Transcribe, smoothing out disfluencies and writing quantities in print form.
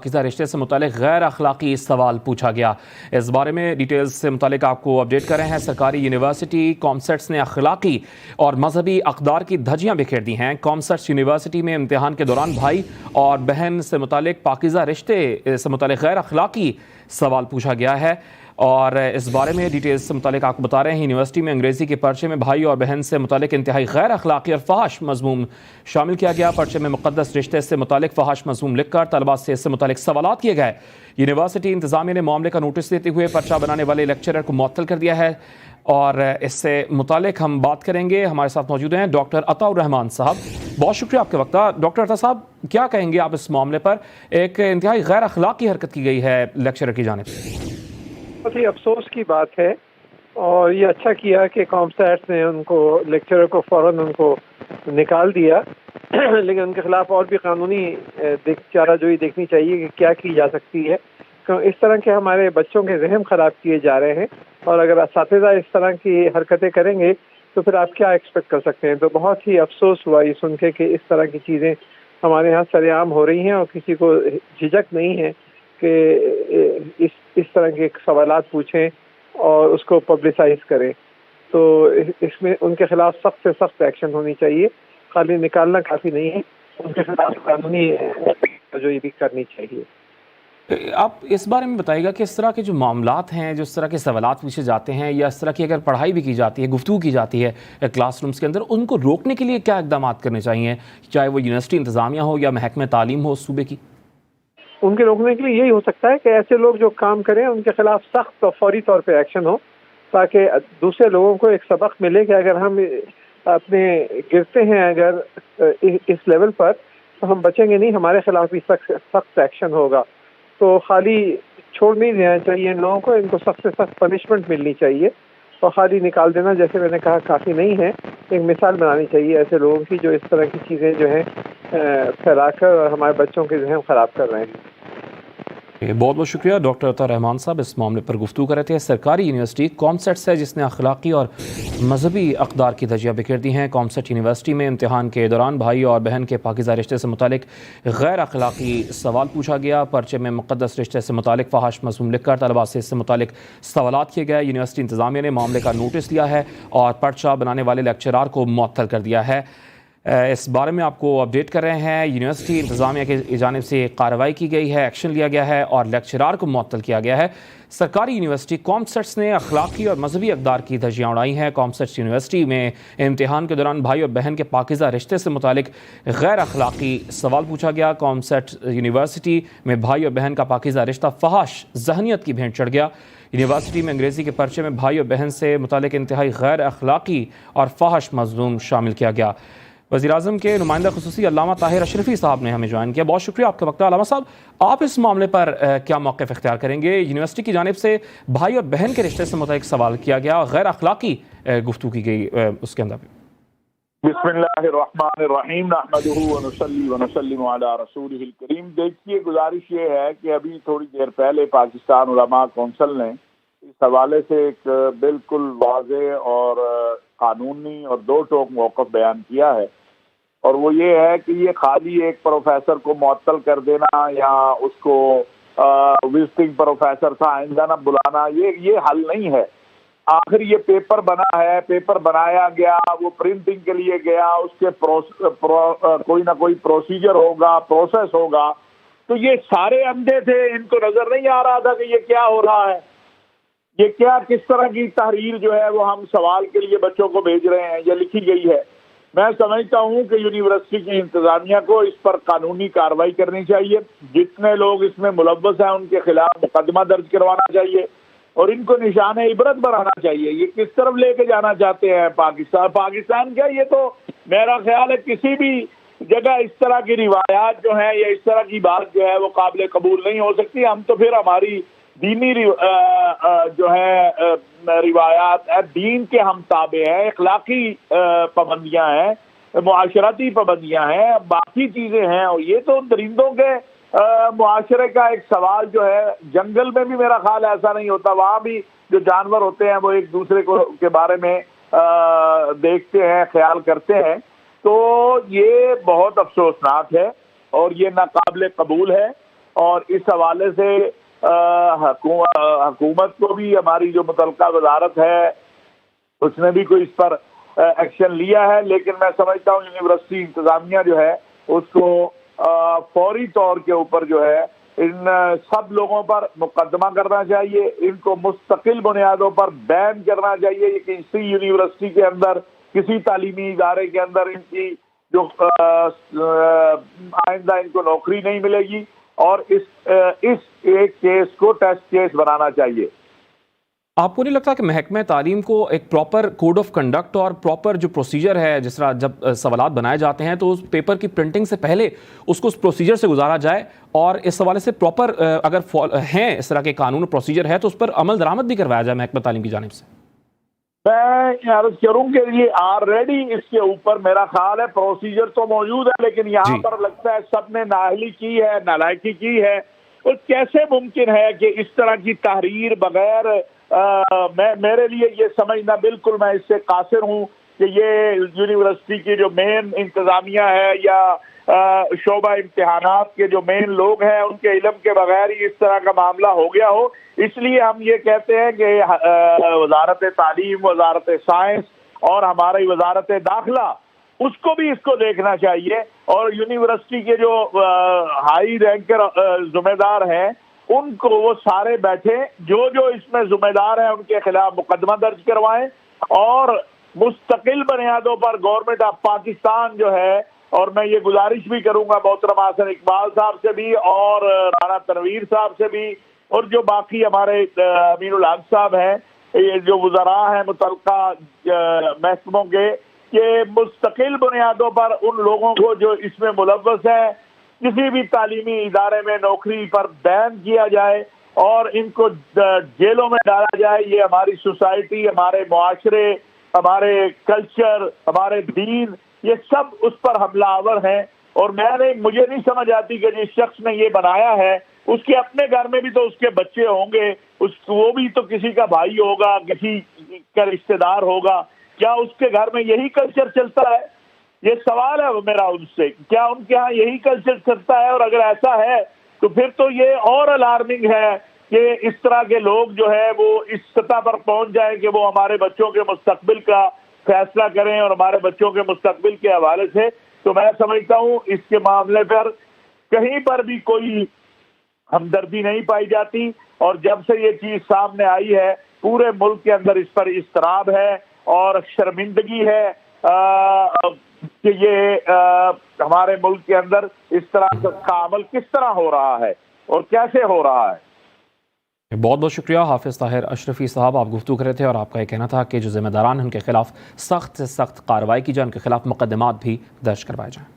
पाकिज़ा रिश्ते से मुतालिक गैर अखलाकी सवाल पूछा गया। इस बारे में डिटेल्स से मुतालिक आपको अपडेट कर रहे हैं। सरकारी यूनिवर्सिटी कॉमसेट्स ने अखलाकी और मजहबी अक़दार की धज्जियाँ बिखेर दी हैं। कॉमसेट्स यूनिवर्सिटी में इम्तिहान के दौरान भाई और बहन से मुतालिक पाकिज़ा रिश्ते से मुतालिक गैर अखलाकी सवाल पूछा गया है और इस बारे में डिटेल्स से मुतालिक आपको बता रहे हैं। यूनिवर्सिटी में अंग्रेज़ी के पर्चे में भाई और बहन से मुतालिक इंतहाई गैर अखलाकी और फहाश मज़मूम शामिल किया गया। पर्चे में मुक़द्दस रिश्ते से मुतालिक फहाश मज़मूम लिख कर तलबा से इससे मुतालिक सवालात किए गए। यूनिवर्सिटी इंतज़ामिया ने मामले का नोटिस देते हुए पर्चा बनाने वाले लेक्चरर को मुअत्तल कर दिया है और इससे मुतालिक हम बात करेंगे। हमारे साथ मौजूद हैं डॉक्टर अताउर रहमान साहब। बहुत शुक्रिया आपके वक्त का। डॉक्टर अता साहब, क्या कहेंगे आप इस मामले पर? एक इंतहाई गैर अखलाकी हरकत की गई है लेक्चरर की जानिब से। बहुत ही अफसोस की बात है और ये अच्छा किया कि कॉमसेट्स ने उनको लेक्चरर को फ़ौरन उनको निकाल दिया लेकिन उनके खिलाफ और भी कानूनी चाराजोई देखनी चाहिए कि क्या की जा सकती है। इस तरह के हमारे बच्चों के ज़हन ख़राब किए जा रहे हैं और अगर असातिज़ा इस तरह की हरकतें करेंगे तो फिर आप क्या एक्सपेक्ट कर सकते हैं। तो बहुत ही अफसोस हुआ ये सुन के कि इस तरह की चीज़ें हमारे यहाँ सरेआम हो रही हैं और किसी को झिझक नहीं है कि इस तरह के सवालात पूछें और उसको पब्लिसाइज करें। तो इसमें उनके खिलाफ सख्त से सख्त एक्शन होनी चाहिए। खाली निकालना काफ़ी नहीं है, उनके खिलाफ कानूनी जो ये भी करनी चाहिए। आप इस बारे में बताइएगा कि इस तरह के जो मामलात हैं, जो इस तरह के सवालात पूछे जाते हैं या इस तरह की अगर पढ़ाई भी की जाती है, गुफ्तगू की जाती है क्लासरूम्स के अंदर, उनको रोकने के लिए क्या इक़दाम करने चाहिए, चाहे वो यूनिवर्सिटी इंतज़ामिया हो या महकमे तालीम हो सूबे की? उनके रोकने के लिए यही हो सकता है कि ऐसे लोग जो काम करें उनके खिलाफ सख्त और फौरी तौर पे एक्शन हो, ताकि दूसरे लोगों को एक सबक मिले कि अगर हम अपने गिरते हैं अगर इस लेवल पर तो हम बचेंगे नहीं, हमारे खिलाफ भी सख्त एक्शन होगा। तो खाली छोड़ नहीं देना चाहिए इन लोगों को, इनको सख्त से सख्त पनिशमेंट मिलनी चाहिए और खाली निकाल देना जैसे मैंने कहा काफ़ी नहीं है। एक मिसाल बनानी चाहिए ऐसे लोगों की जो इस तरह की चीज़ें जो हैं फैलाकर और हमारे बच्चों के ज़हन ख़राब कर रहे हैं। बहुत बहुत शुक्रिया डॉक्टर अताउर रहमान साहब इस मामले पर गुफ्तगू कर रहे थे। सरकारी यूनिवर्सिटी कॉमसेट्स है जिसने अखलाकी और मजहबी अक़दार की धज्जियाँ बिखेर दी हैं। कॉमसेट यूनिवर्सिटी में इम्तिहान के दौरान भाई और बहन के पाकिज़ा रिश्ते से मुतालिक गैर अखलाकी सवाल पूछा गया। पर्चे में मुक़द्दस रिश्ते से मुतालिक फहाश मज़मूम लिख कर तलबा से इससे मुतालिक सवालात किए गए। यूनिवर्सिटी इंतज़ामिया ने मामले का नोटिस लिया है और पर्चा बनाने वाले लेक्चरार को मुअत्तल कर दिया है। इस बारे में आपको अपडेट कर रहे हैं। यूनिवर्सिटी इंतज़ामिया की जानिब से कार्रवाई की गई है, एक्शन लिया गया है और लेक्चरार को मुअत्तल किया गया है। सरकारी यूनिवर्सिटी कॉमसेट्स ने अखलाकी और मजहबी अक़दार की धज्जियाँ उड़ाई हैं। कॉमसेट्स यूनिवर्सिटी में इम्तिहान के दौरान भाई और बहन के पाकिज़ा रिश्ते से मुतालिक गैर अखलाकी सवाल पूछा गया। कॉमसेट्स यूनिवर्सिटी में भाई और बहन का पाकिज़ा रिश्ता फहाश ज़हनियत की भेंट चढ़ गया। यूनिवर्सिटी में अंग्रेज़ी के पर्चे में भाई और बहन से मुतालिक इंतहाई गैर अखलाकी और फहाश मज़मूम शामिल किया गया। वज़ीर-ए-आज़म के नुमाइंदा ख़ुसूसी अल्लामा ताहिर अशरफी साहब ने हमें ज्वाइन किया। बहुत शुक्रिया आपका वक्त। अल्लामा साहब, आप इस मामले पर क्या मौक़िफ़ इख्तियार करेंगे? यूनिवर्सिटी की जानिब से भाई और बहन के रिश्ते से मुताल्लिक़ सवाल किया गया, गैर अखलाकी गुफ्तगू की गई, उसके अंदर भी। बिस्मिल्लाहिर्रहमानिर्रहीम नहमदुहु व नुसल्ली व नुसल्लिमु अला रसूलिहिल करीम। देखिए, गुजारिश ये है कि अभी थोड़ी देर पहले पाकिस्तान उलमा कौंसिल ने इस हवाले से एक बिल्कुल वाज़ेह और कानूनी और दो टोक मौक़िफ़ बयान किया है और वो ये है कि ये खाली एक प्रोफेसर को मुअत्तल कर देना या उसको विजिटिंग प्रोफेसर था आइंदा न बुलाना, ये हल नहीं है। आखिर ये पेपर बना है, पेपर बनाया गया, वो प्रिंटिंग के लिए गया, उसके कोई ना कोई प्रोसीजर होगा, प्रोसेस होगा। तो ये सारे अंधे थे, इनको नजर नहीं आ रहा था कि ये क्या हो रहा है, ये क्या किस तरह की तहरीर जो है वो हम सवाल के लिए बच्चों को भेज रहे हैं, ये लिखी गई है। मैं समझता हूँ कि यूनिवर्सिटी की इंतजामिया को इस पर कानूनी कार्रवाई करनी चाहिए। जितने लोग इसमें मुलव्वस हैं उनके खिलाफ मुकदमा दर्ज करवाना चाहिए और इनको निशान इबरत बनाना चाहिए। ये किस तरफ लेके जाना चाहते हैं पाकिस्तान क्या, ये तो मेरा ख्याल है किसी भी जगह इस तरह की रिवायात जो है या इस तरह की बात जो है वो काबिल कबूल नहीं हो सकती। हम तो फिर हमारी दीनी जो है रिवायात दीन के हम ताबे हैं, अखलाकी पाबंदियां हैं, मुआशरती पाबंदियां हैं, बाकी चीजें हैं। और ये तो दरिंदों के मुआशरे का एक सवाल जो है, जंगल में भी मेरा ख्याल ऐसा नहीं होता, वहां भी जो जानवर होते हैं वो एक दूसरे को के बारे में देखते हैं, ख्याल करते हैं। तो ये बहुत अफसोसनाक है और ये नाकाबिल कबूल है اور اس حوالے سے حکومت کو بھی ہماری جو متعلقہ وزارت ہے اس نے بھی کوئی اس پر ایکشن لیا ہے، لیکن میں سمجھتا ہوں یونیورسٹی انتظامیہ جو ہے اس کو فوری طور کے اوپر جو ہے ان سب لوگوں پر مقدمہ کرنا چاہیے، ان کو مستقل بنیادوں پر بین کرنا چاہیے کہ کسی یونیورسٹی کے اندر، کسی تعلیمی ادارے کے اندر ان کی جو آئندہ ان کو نوکری نہیں ملے گی، اور اس ایک کیس کو ٹیسٹ کیس بنانا چاہیے۔ آپ کو نہیں لگتا کہ محکمہ تعلیم کو ایک پراپر کوڈ آف کنڈکٹ اور پراپر جو پروسیجر ہے، جس طرح جب سوالات بنائے جاتے ہیں تو اس پیپر کی پرنٹنگ سے پہلے اس کو اس پروسیجر سے گزارا جائے، اور اس حوالے سے پراپر اگر ہیں اس طرح کے قانون اور پروسیجر ہے تو اس پر عمل درآمد بھی کروایا جائے محکمہ تعلیم کی جانب سے؟ میں عرض کروں کہ یہ آلریڈی اس کے اوپر میرا خیال ہے پروسیجر تو موجود ہے، لیکن یہاں پر لگتا ہے سب نے نااہلی کی ہے، نالائکی کی ہے۔ اور کیسے ممکن ہے کہ اس طرح کی تحریر بغیر میرے لیے یہ سمجھنا بالکل میں اس سے قاصر ہوں کہ یہ یونیورسٹی کی جو مین انتظامیہ ہے یا شعبہ امتحانات کے جو مین لوگ ہیں ان کے علم کے بغیر ہی اس طرح کا معاملہ ہو گیا ہو۔ اس لیے ہم یہ کہتے ہیں کہ وزارت تعلیم، وزارت سائنس اور ہماری وزارت داخلہ اس کو بھی اس کو دیکھنا چاہیے، اور یونیورسٹی کے جو ہائی رینکر ذمہ دار ہیں ان کو وہ سارے بیٹھے جو اس میں ذمہ دار ہیں ان کے خلاف مقدمہ درج کروائیں، اور مستقل بنیادوں پر گورنمنٹ آف پاکستان جو ہے، اور میں یہ گزارش بھی کروں گا محترم حسن اقبال صاحب سے بھی اور رانا تنویر صاحب سے بھی اور جو باقی ہمارے امین الحق صاحب ہیں، یہ جو وزراء ہیں متعلقہ محکموں کے، کہ مستقل بنیادوں پر ان لوگوں کو جو اس میں ملوث ہیں کسی بھی تعلیمی ادارے میں نوکری پر بین کیا جائے اور ان کو جیلوں میں ڈالا جائے۔ یہ ہماری سوسائٹی، ہمارے معاشرے، ہمارے کلچر، ہمارے دین، یہ سب اس پر حملہ آور ہیں، اور مجھے نہیں سمجھ آتی کہ جس شخص نے یہ بنایا ہے اس کے اپنے گھر میں بھی تو اس کے بچے ہوں گے، وہ بھی تو کسی کا بھائی ہوگا، کسی کا رشتہ دار ہوگا، کیا اس کے گھر میں یہی کلچر چلتا ہے؟ یہ سوال ہے میرا ان سے، کیا ان کے ہاں یہی کلچر چلتا ہے؟ اور اگر ایسا ہے تو پھر تو یہ اور الارمنگ ہے کہ اس طرح کے لوگ جو ہے وہ اس سطح پر پہنچ جائیں کہ وہ ہمارے بچوں کے مستقبل کا فیصلہ کریں، اور ہمارے بچوں کے مستقبل کے حوالے سے تو میں سمجھتا ہوں اس کے معاملے پر کہیں پر بھی کوئی ہمدردی نہیں پائی جاتی، اور جب سے یہ چیز سامنے آئی ہے پورے ملک کے اندر اس پر اضطراب ہے اور شرمندگی ہے کہ یہ ہمارے ملک کے اندر اس طرح کا عمل کس طرح ہو رہا ہے اور کیسے ہو رہا ہے۔ بہت بہت شکریہ حافظ طاہر اشرفی صاحب، آپ گفتگو کر رہے تھے اور آپ کا یہ کہنا تھا کہ جو ذمہ داران ہیں ان کے خلاف سخت سے سخت کارروائی کی جائے، ان کے خلاف مقدمات بھی درج کروائے جائیں۔